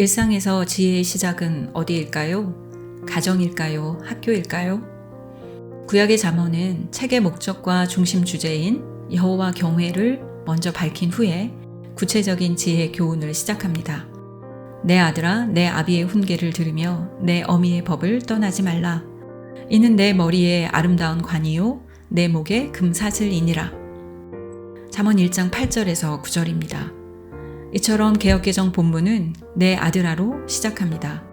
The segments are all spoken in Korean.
일상에서 지혜의 시작은 어디일까요? 가정일까요? 학교일까요? 구약의 잠언은 책의 목적과 중심 주제인 여호와 경외를 먼저 밝힌 후에 구체적인 지혜의 교훈을 시작합니다. 내 아들아, 내 아비의 훈계를 들으며 내 어미의 법을 떠나지 말라. 이는 내 머리에 아름다운 관이요 내 목에 금사슬이니라. 잠언 1장 8절에서 9절입니다. 이처럼 개역개정 본문은 내 아들아로 시작합니다.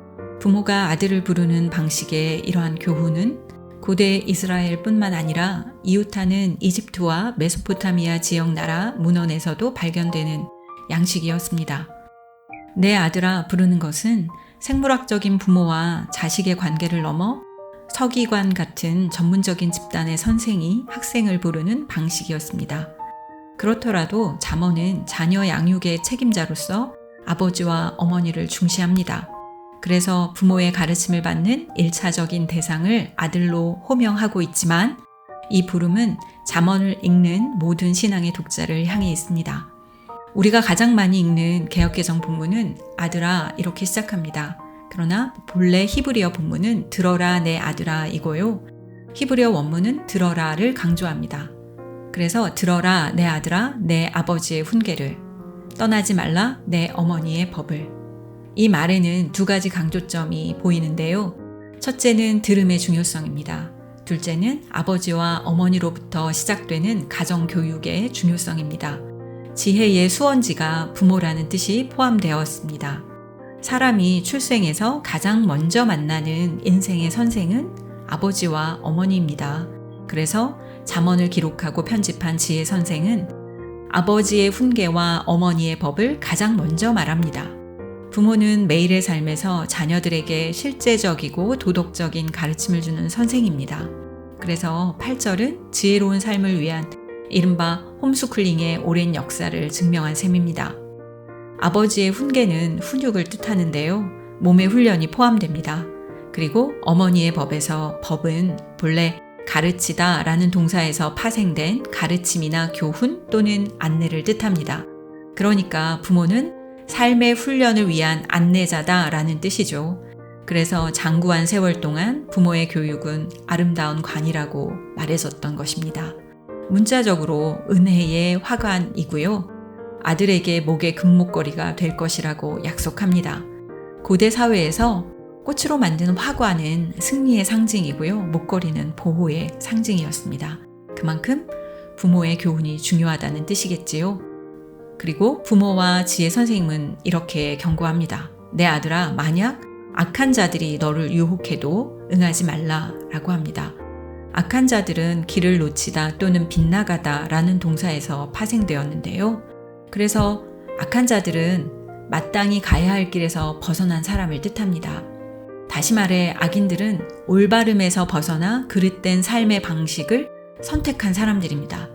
부모가 아들을 부르는 방식의 이러한 교훈은 고대 이스라엘뿐만 아니라 이웃하는 이집트와 메소포타미아 지역 나라 문헌에서도 발견되는 양식이었습니다. 내 아들아 부르는 것은 생물학적인 부모와 자식의 관계를 넘어 서기관 같은 전문적인 집단의 선생이 학생을 부르는 방식이었습니다. 그렇더라도 잠언은 자녀 양육의 책임자로서 아버지와 어머니를 중시합니다. 그래서 부모의 가르침을 받는 1차적인 대상을 아들로 호명하고 있지만 이 부름은 잠언을 읽는 모든 신앙의 독자를 향해 있습니다. 우리가 가장 많이 읽는 개역개정 본문은 아들아 이렇게 시작합니다. 그러나 본래 히브리어 본문은 들어라 내 아들아 이고요. 히브리어 원문은 들어라를 강조합니다. 그래서 들어라 내 아들아 내 아버지의 훈계를 떠나지 말라 내 어머니의 법을. 이 말에는 두 가지 강조점이 보이는데요. 첫째는 들음의 중요성입니다. 둘째는 아버지와 어머니로부터 시작되는 가정교육의 중요성입니다. 지혜의 수원지가 부모라는 뜻이 포함되었습니다. 사람이 출생해서 가장 먼저 만나는 인생의 선생은 아버지와 어머니입니다. 그래서 잠언을 기록하고 편집한 지혜 선생은 아버지의 훈계와 어머니의 법을 가장 먼저 말합니다. 부모는 매일의 삶에서 자녀들에게 실제적이고 도덕적인 가르침을 주는 선생입니다. 그래서 8절은 지혜로운 삶을 위한 이른바 홈스쿨링의 오랜 역사를 증명한 셈입니다. 아버지의 훈계는 훈육을 뜻하는데요. 몸의 훈련이 포함됩니다. 그리고 어머니의 법에서 법은 본래 가르치다 라는 동사에서 파생된 가르침이나 교훈 또는 안내를 뜻합니다. 그러니까 부모는 삶의 훈련을 위한 안내자다 라는 뜻이죠. 그래서 장구한 세월 동안 부모의 교육은 아름다운 관이라고 말해줬던 것입니다. 문자적으로 은혜의 화관이고요. 아들에게 목의 금목걸이가 될 것이라고 약속합니다. 고대 사회에서 꽃으로 만든 화관은 승리의 상징이고요. 목걸이는 보호의 상징이었습니다. 그만큼 부모의 교훈이 중요하다는 뜻이겠지요. 그리고 부모와 지혜 선생님은 이렇게 경고합니다. 내 아들아, 만약 악한 자들이 너를 유혹해도 응하지 말라라고 합니다. 악한 자들은 길을 놓치다 또는 빗나가다 라는 동사에서 파생되었는데요. 그래서 악한 자들은 마땅히 가야 할 길에서 벗어난 사람을 뜻합니다. 다시 말해 악인들은 올바름에서 벗어나 그릇된 삶의 방식을 선택한 사람들입니다.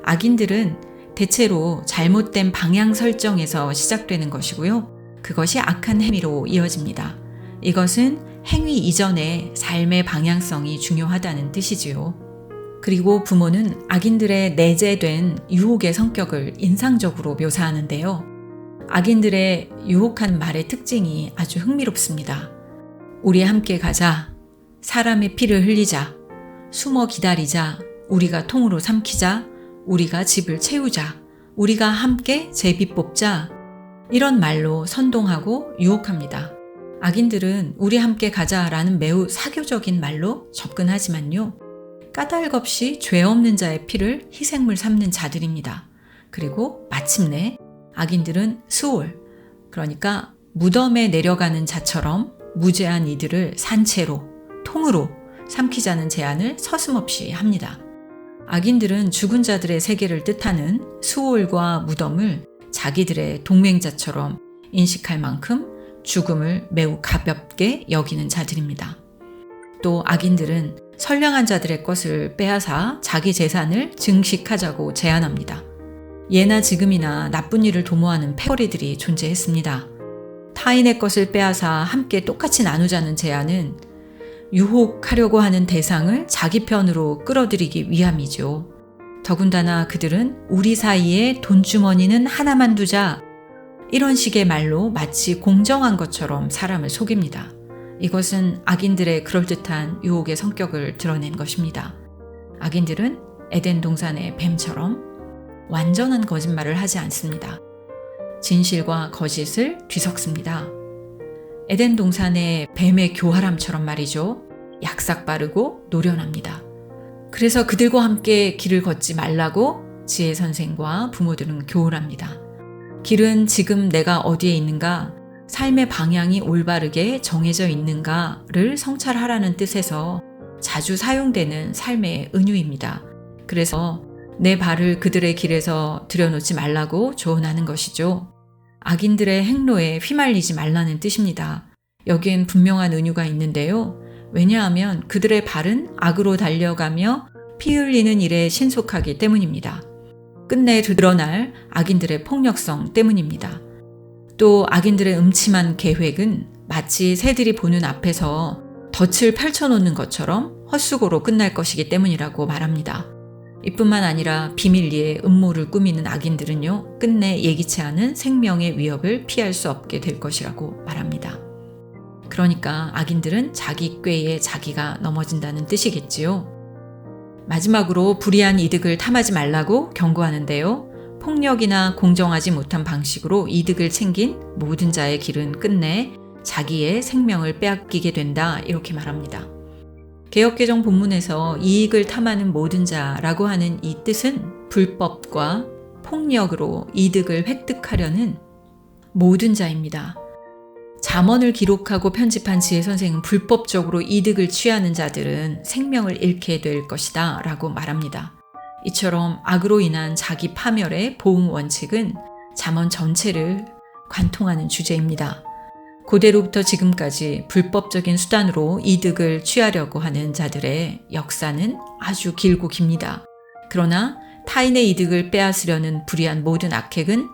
악인들은 대체로 잘못된 방향 설정에서 시작되는 것이고요. 그것이 악한 행위로 이어집니다. 이것은 행위 이전에 삶의 방향성이 중요하다는 뜻이지요. 그리고 부모는 악인들의 내재된 유혹의 성격을 인상적으로 묘사하는데요. 악인들의 유혹한 말의 특징이 아주 흥미롭습니다. 우리 함께 가자, 사람의 피를 흘리자, 숨어 기다리자, 우리가 통으로 삼키자, 우리가 집을 채우자, 우리가 함께 제비 뽑자, 이런 말로 선동하고 유혹합니다. 악인들은 우리 함께 가자라는 매우 사교적인 말로 접근하지만요. 까닭 없이 죄 없는 자의 피를 희생물 삼는 자들입니다. 그리고 마침내 악인들은 수올, 그러니까 무덤에 내려가는 자처럼 무죄한 이들을 산채로, 통으로 삼키자는 제안을 서슴없이 합니다. 악인들은 죽은 자들의 세계를 뜻하는 수올과 무덤을 자기들의 동맹자처럼 인식할 만큼 죽음을 매우 가볍게 여기는 자들입니다. 또 악인들은 선량한 자들의 것을 빼앗아 자기 재산을 증식하자고 제안합니다. 예나 지금이나 나쁜 일을 도모하는 패거리들이 존재했습니다. 타인의 것을 빼앗아 함께 똑같이 나누자는 제안은 유혹하려고 하는 대상을 자기 편으로 끌어들이기 위함이죠. 더군다나 그들은 우리 사이에 돈주머니는 하나만 두자, 이런 식의 말로 마치 공정한 것처럼 사람을 속입니다. 이것은 악인들의 그럴듯한 유혹의 성격을 드러낸 것입니다. 악인들은 에덴 동산의 뱀처럼 완전한 거짓말을 하지 않습니다. 진실과 거짓을 뒤섞습니다. 에덴 동산의 뱀의 교활함처럼 말이죠. 약삭 빠르고 노련합니다. 그래서 그들과 함께 길을 걷지 말라고 지혜 선생과 부모들은 교훈합니다. 길은 지금 내가 어디에 있는가, 삶의 방향이 올바르게 정해져 있는가를 성찰하라는 뜻에서 자주 사용되는 삶의 은유입니다. 그래서 내 발을 그들의 길에서 들여놓지 말라고 조언하는 것이죠. 악인들의 행로에 휘말리지 말라는 뜻입니다. 여기엔 분명한 은유가 있는데요. 왜냐하면 그들의 발은 악으로 달려가며 피 흘리는 일에 신속하기 때문입니다. 끝내 드러날 악인들의 폭력성 때문입니다. 또 악인들의 음침한 계획은 마치 새들이 보는 앞에서 덫을 펼쳐놓는 것처럼 헛수고로 끝날 것이기 때문이라고 말합니다. 이뿐만 아니라 비밀리에 음모를 꾸미는 악인들은요, 끝내 예기치 않은 생명의 위협을 피할 수 없게 될 것이라고 말합니다. 그러니까 악인들은 자기 꾀에 자기가 넘어진다는 뜻이겠지요. 마지막으로 불이한 이득을 탐하지 말라고 경고하는데요. 폭력이나 공정하지 못한 방식으로 이득을 챙긴 모든 자의 길은 끝내 자기의 생명을 빼앗기게 된다, 이렇게 말합니다. 개역개정 본문에서 이익을 탐하는 모든 자라고 하는 이 뜻은 불법과 폭력으로 이득을 획득하려는 모든 자입니다. 잠언을 기록하고 편집한 지혜 선생은 불법적으로 이득을 취하는 자들은 생명을 잃게 될 것이다 라고 말합니다. 이처럼 악으로 인한 자기 파멸의 보응 원칙은 잠언 전체를 관통하는 주제입니다. 고대로부터 지금까지 불법적인 수단으로 이득을 취하려고 하는 자들의 역사는 아주 길고 깁니다. 그러나 타인의 이득을 빼앗으려는 불의한 모든 악행은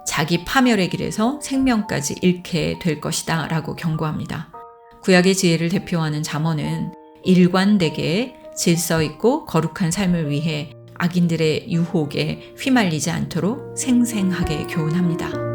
자기 파멸의 길에서 생명까지 잃게 될 것이다 라고 경고합니다. 구약의 지혜를 대표하는 잠언은 일관되게 질서 있고 거룩한 삶을 위해 악인들의 유혹에 휘말리지 않도록 생생하게 교훈합니다.